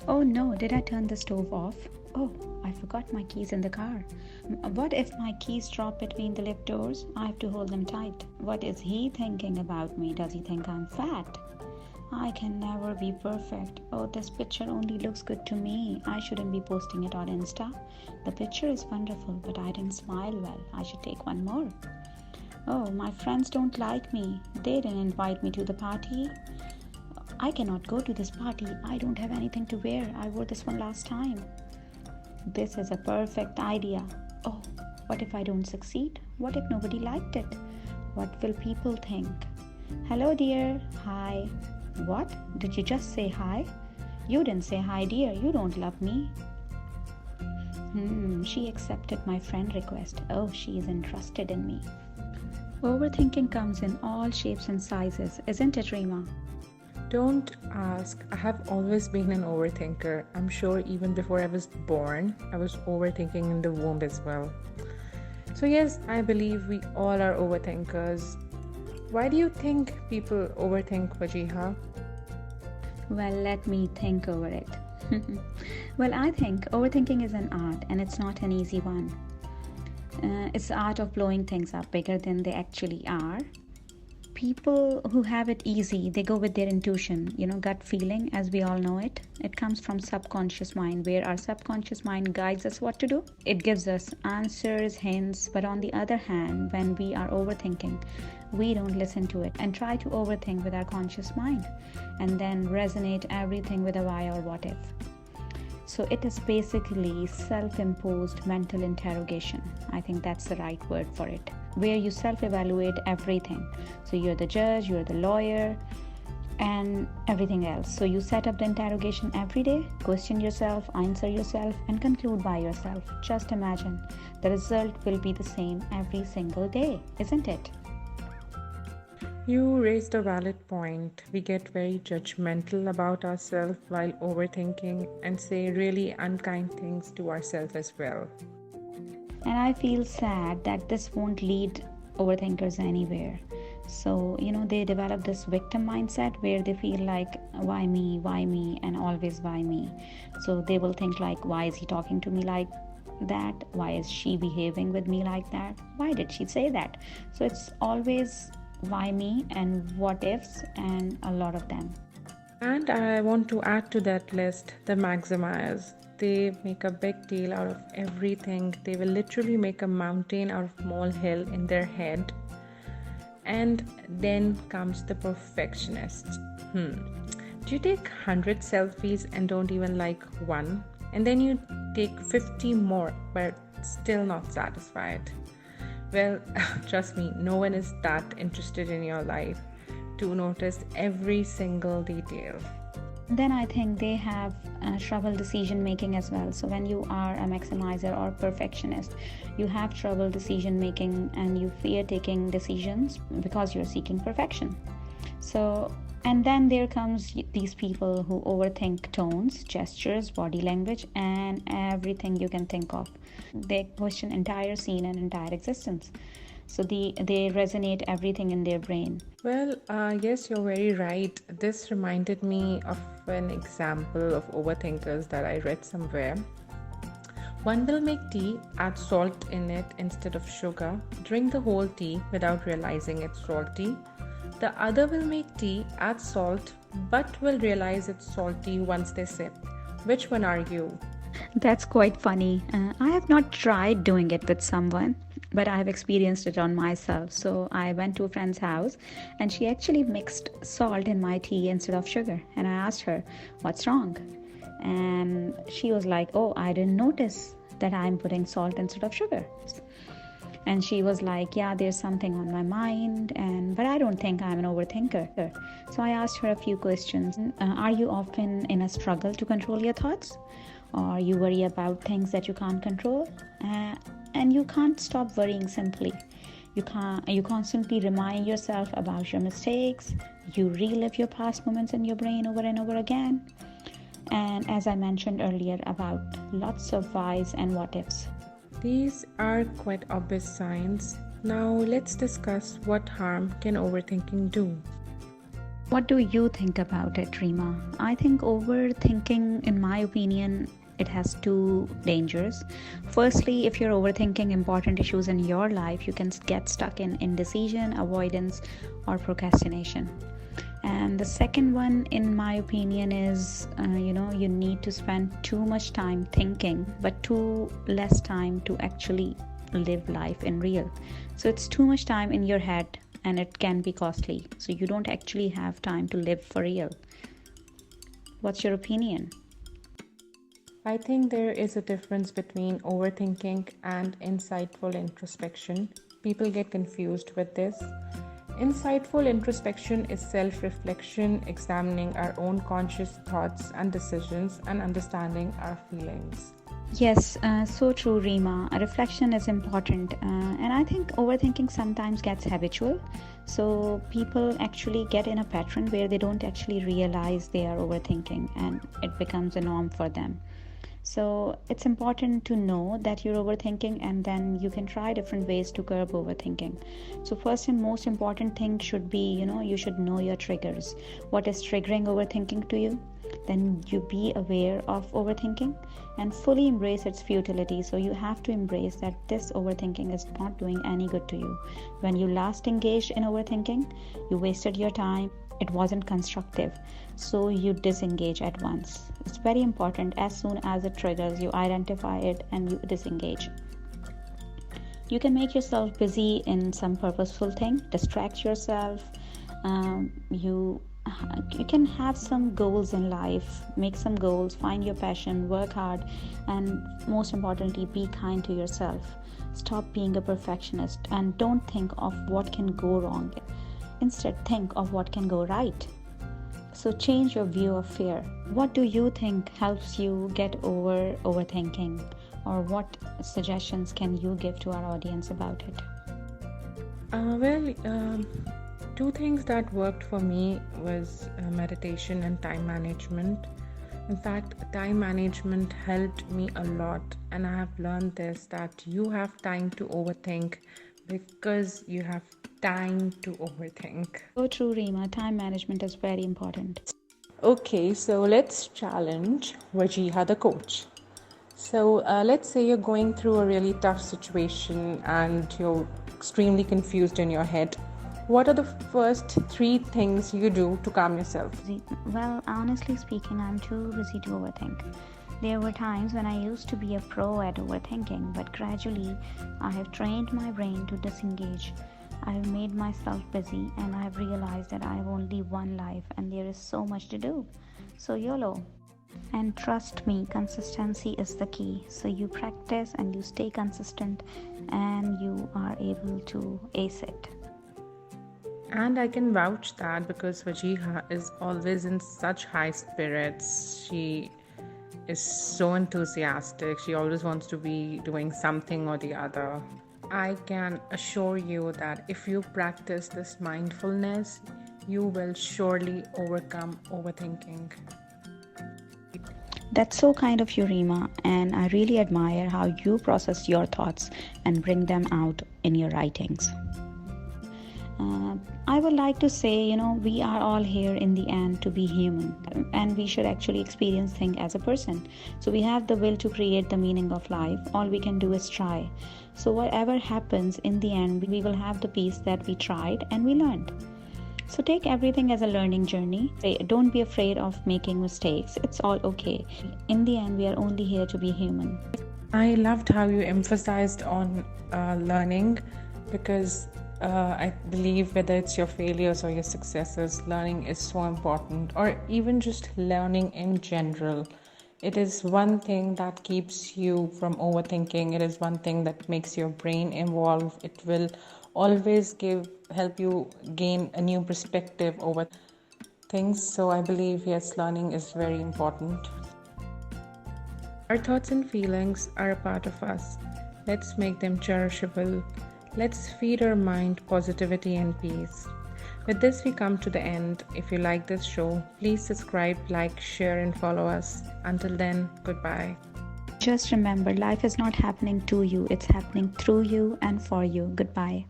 Oh no, did I turn the stove off? Oh, I forgot my keys in the car. What if my keys drop between the lift doors? I have to hold them tight. What is he thinking about me? Does he think I'm fat? I can never be perfect. Oh, this picture only looks good to me. I shouldn't be posting it on Insta. The picture is wonderful, but I didn't smile well. I should take one more. Oh, my friends don't like me. They didn't invite me to the party. I cannot go to this party. I don't have anything to wear. I wore this one last time. This is a perfect idea. Oh, what if I don't succeed? What if nobody liked it? What will people think? Hello, dear. Hi. What? Did you just say hi? You didn't say hi, dear. You don't love me. She accepted my friend request. Oh, she is interested in me. Overthinking comes in all shapes and sizes, isn't it, Rima? Don't ask. I have always been an overthinker. I'm sure even before I was born, I was overthinking in the womb as well. So, yes, I believe we all are overthinkers. Why do you think people overthink, Wajiha? Well, let me think over it. Well, I think overthinking is an art and it's not an easy one. It's the art of blowing things up bigger than they actually are. People who have it easy, they go with their intuition, gut feeling, as we all know it. It comes from subconscious mind, where our subconscious mind guides us what to do. It gives us answers, hints. But on the other hand, when we are overthinking, we don't listen to it and try to overthink with our conscious mind and then resonate everything with a why or what if. So it is basically self-imposed mental interrogation. I think that's the right word for it, where you self-evaluate everything. So you're the judge, you're the lawyer, and everything else. So you set up the interrogation every day, question yourself, answer yourself, and conclude by yourself. Just imagine, the result will be the same every single day, isn't it? You raised a valid point. We get very judgmental about ourselves while overthinking and say really unkind things to ourselves as well. And I feel sad that this won't lead overthinkers anywhere. So, they develop this victim mindset where they feel like, why me, and always why me. So they will think like, why is he talking to me like that? Why is she behaving with me like that? Why did she say that? So it's always why me and what ifs and a lot of them. And I want to add to that list the maximiers. They make a big deal out of everything. They will literally make a mountain out of molehill in their head. And then comes the perfectionists. Do you take 100 selfies and don't even like one? And then you take 50 more but still not satisfied? Well, trust me, no one is that interested in your life to notice every single detail. Then I think they have trouble decision making as well. So when you are a maximizer or perfectionist, you have trouble decision making and you fear taking decisions because you're seeking perfection. So, and then there comes these people who overthink tones, gestures, body language, and everything you can think of. They question entire scene and entire existence. So they resonate everything in their brain. Well, yes, you're very right. This reminded me of an example of overthinkers that I read somewhere. One will make tea, add salt in it instead of sugar, drink the whole tea without realizing it's salty. The other will make tea, add salt, but will realize it's salty once they sip. Which one are you? That's quite funny. I have not tried doing it with someone, but I have experienced it on myself. So I went to a friend's house and she actually mixed salt in my tea instead of sugar. And I asked her, what's wrong? And she was like, oh, I didn't notice that I'm putting salt instead of sugar. And she was like, yeah, there's something on my mind, but I don't think I'm an overthinker. So I asked her a few questions. Are you often in a struggle to control your thoughts? Or you worry about things that you can't control? And you can't stop worrying simply. You constantly remind yourself about your mistakes. You relive your past moments in your brain over and over again. And as I mentioned earlier, about lots of whys and what ifs. These are quite obvious signs. Now let's discuss what harm can overthinking do. What do you think about it, Rima? I think overthinking, in my opinion, it has two dangers. Firstly, if you're overthinking important issues in your life, you can get stuck in indecision, avoidance, or procrastination. And the second one, in my opinion, is you need to spend too much time thinking, but too less time to actually live life in real. So it's too much time in your head, and it can be costly. So you don't actually have time to live for real. What's your opinion? I think there is a difference between overthinking and insightful introspection. People get confused with this. Insightful introspection is self reflection, examining our own conscious thoughts and decisions, and understanding our feelings. Yes, so true, Rima. A reflection is important, and I think overthinking sometimes gets habitual. So people actually get in a pattern where they don't actually realize they are overthinking, and it becomes a norm for them. So it's important to know that you're overthinking, and then you can try different ways to curb overthinking. So first and most important thing should be, you should know your triggers. What is triggering overthinking to you? Then you be aware of overthinking and fully embrace its futility. So you have to embrace that this overthinking is not doing any good to you. When you last engaged in overthinking, you wasted your time, it wasn't constructive, so you disengage at once. It's very important. As soon as it triggers, you identify it and you disengage. You can make yourself busy in some purposeful thing, distract yourself. You can have some goals in life, make some goals, find your passion, work hard, and most importantly, be kind to yourself. Stop being a perfectionist and don't think of what can go wrong. Instead, think of what can go right. So change your view of fear. What do you think helps you get over overthinking, or what suggestions can you give to our audience about it? Two things that worked for me was meditation and time management. In fact, time management helped me a lot, and I have learned this, that you have time to overthink because you have time to overthink. So true, Rima. Time management is very important. Okay, so let's challenge Wajiha the coach. So let's say you're going through a really tough situation and you're extremely confused in your head. What are the first three things you do to calm yourself? Well, honestly speaking, I'm too busy to overthink. There were times when I used to be a pro at overthinking, but gradually I have trained my brain to disengage. I have made myself busy, and I have realized that I have only one life and there is so much to do. So YOLO. And trust me, consistency is the key. So you practice and you stay consistent, and you are able to ace it. And I can vouch that because Wajiha is always in such high spirits. She is so enthusiastic. She always wants to be doing something or the other. I can assure you that if you practice this mindfulness, you will surely overcome overthinking. That's so kind of you, Rima, and I really admire how you process your thoughts and bring them out in your writings. I would like to say, we are all here in the end to be human, and we should actually experience things as a person. So we have the will to create the meaning of life. All we can do is try. So whatever happens in the end, we will have the peace that we tried and we learned. So take everything as a learning journey. Don't be afraid of making mistakes. It's all okay. In the end, we are only here to be human. I loved how you emphasized on learning, because I believe whether it's your failures or your successes, learning is so important, or even just learning in general. It is one thing that keeps you from overthinking. It is one thing that makes your brain evolve. It will always help you gain a new perspective over things. So I believe, yes, learning is very important. Our thoughts and feelings are a part of us. Let's make them cherishable. Let's feed our mind positivity and peace. With this, we come to the end. If you like this show, please subscribe, like, share, and follow us. Until then, goodbye. Just remember, life is not happening to you, it's happening through you and for you. Goodbye.